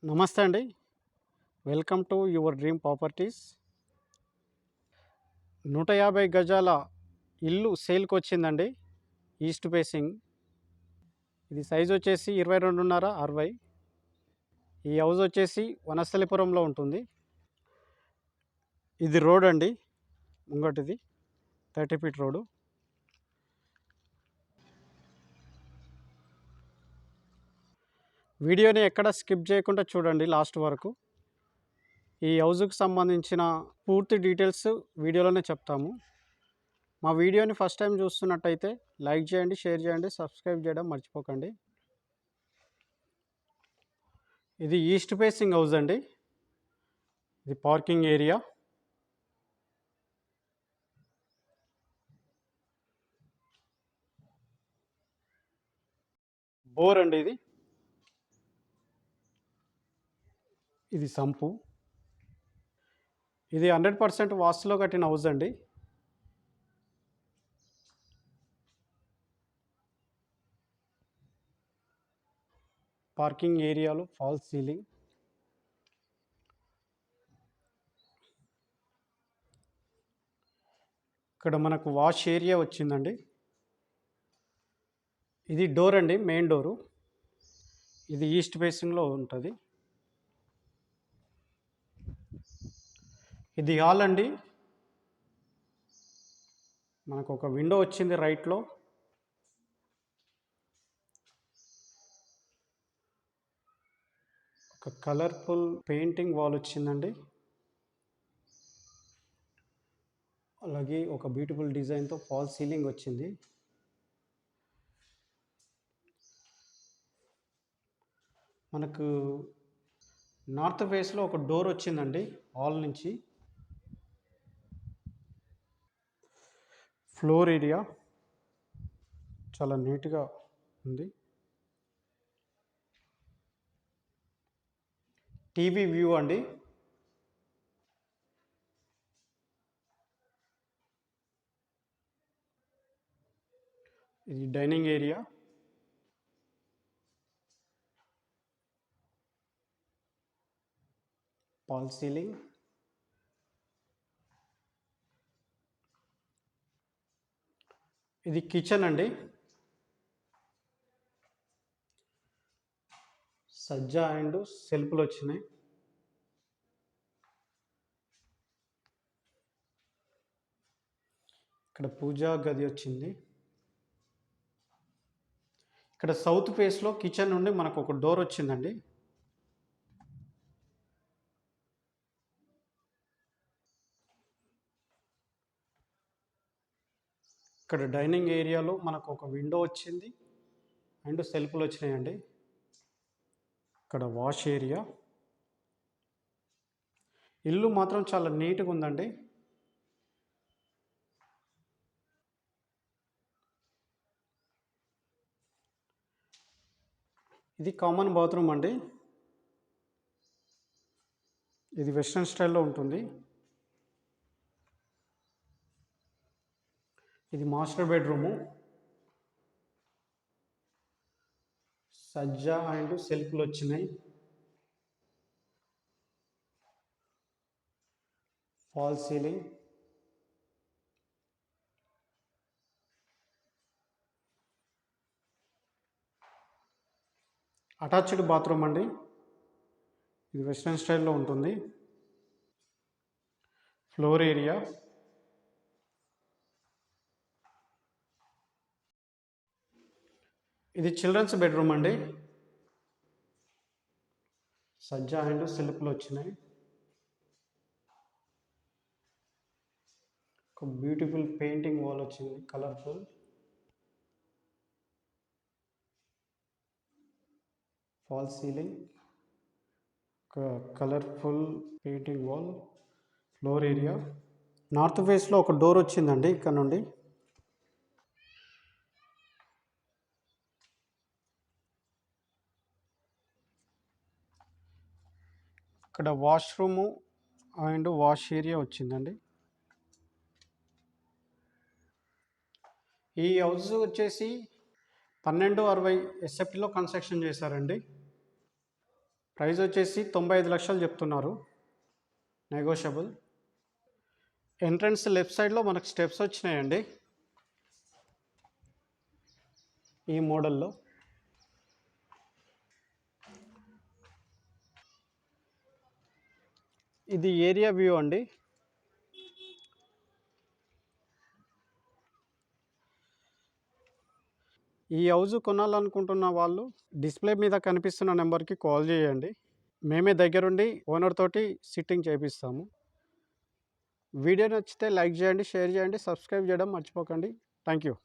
నమస్తే అండి. Welcome to your dream properties. 150 గజాల ఇల్లు సేల్‌కొచ్చిందండి. East facing. ఇది సైజ్ వచ్చేసి 22.5 60. ఈ హౌస్ వచ్చేసి వనస్థలిపురంలో ఉంటుంది. ఇది రోడ్ అండి. ముంగటిది 30 ఫీట్ రోడ్డు. వీడియోని ఎక్కడ స్కిప్ చేయకుండా చూడండి లాస్ట్ వరకు. ఈ హౌస్‌కి సంబంధించిన పూర్తి డీటెయిల్స్ వీడియోలోనే చెప్తాము. మా వీడియోని ఫస్ట్ టైం చూస్తున్నట్టయితే లైక్ చేయండి, షేర్ చేయండి, సబ్స్క్రైబ్ చేయడం మర్చిపోకండి. ఇది ఈస్ట్ ఫేసింగ్ హౌస్ అండి. ఇది పార్కింగ్ ఏరియా. బోర్ అండి ఇది. ఇది సంపు. ఇది 100% వాస్తులో కట్టిన హౌస్ అండి. పార్కింగ్ ఏరియాలో ఫాల్ సీలింగ్. ఇక్కడ మనకు వాష్ ఏరియా వచ్చిందండి. ఇది డోర్ అండి, మెయిన్ డోరు. ఇది ఈస్ట్ ఫేసింగ్లో ఉంటుంది. ఇది హాల్ అండి. మనకు ఒక విండో వచ్చింది రైట్లో. ఒక కలర్ఫుల్ పెయింటింగ్ వాల్ వచ్చిందండి. అలాగే ఒక బ్యూటిఫుల్ డిజైన్తో ఫాల్ సీలింగ్ వచ్చింది. మనకు నార్త్ ఫేస్లో ఒక డోర్ వచ్చిందండి హాల్ నుంచి. ఫ్లోర్ ఏరియా చాలా నీట్గా ఉంది. టీవీ వ్యూ అండి. ఇది డైనింగ్ ఏరియా. Fall ceiling. ఇది కిచెన్ అండి. సజ్జా అండ్ సెల్ఫ్లు వచ్చినాయి. ఇక్కడ పూజా గది వచ్చింది. ఇక్కడ సౌత్ ఫేస్లో కిచెన్ నుండి మనకు ఒక డోర్ వచ్చిందండి. ఇక్కడ డైనింగ్ ఏరియాలో మనకు ఒక విండో వచ్చింది అండ్ సెల్ఫ్లు వచ్చినాయండి. ఇక్కడ వాష్ ఏరియా. ఇల్లు మాత్రం చాలా నీట్గా ఉందండి. ఇది కామన్ బాత్రూమ్ అండి. ఇది వెస్ట్రన్ స్టైల్లో ఉంటుంది. ఇది మాస్టర్ బెడ్రూము. సజ్జా అండ్ సెల్ఫ్లు వచ్చినాయి. Fall ceiling. అటాచ్డ్ బాత్రూమ్ అండి. ఇది వెస్ట్రన్ స్టైల్లో ఉంటుంది. Floor area. ఇది చిల్డ్రన్స్ బెడ్రూమ్ అండి. సజ్జా అండ్ సెల్ఫ్లు వచ్చినాయి. ఒక బ్యూటిఫుల్ పెయింటింగ్ వాల్ వచ్చింది, కలర్ఫుల్. Fall ceiling. ఒక colourful painting wall. Floor area. North ఫేస్లో ఒక డోర్ వచ్చిందండి ఇక్కడ నుండి. ఇక్కడ వాష్రూము అండ్ వాష్ ఏరియా వచ్చిందండి. ఈ హౌస్ వచ్చేసి 1260 ఎస్ఎఫ్టీలో కన్స్ట్రక్షన్ చేశారండి. ప్రైస్ వచ్చేసి 95 లక్షలు చెప్తున్నారు, నెగోషియబుల్. ఎంట్రన్స్ లెఫ్ట్ సైడ్లో మనకు స్టెప్స్ వచ్చినాయండి ఈ మోడల్లో. ఇది ఏరియా వ్యూ అండి. ఈ హౌస్ కొనాలనుకుంటున్న వాళ్ళు డిస్ప్లే మీద కనిపిస్తున్న నెంబర్కి కాల్ చేయండి. మేమే దగ్గరుండి ఓనర్ తోటి సిట్టింగ్ చేపిస్తాము. వీడియో నచ్చితే లైక్ చేయండి, షేర్ చేయండి, సబ్స్క్రైబ్ చేయడం మర్చిపోకండి. Thank you.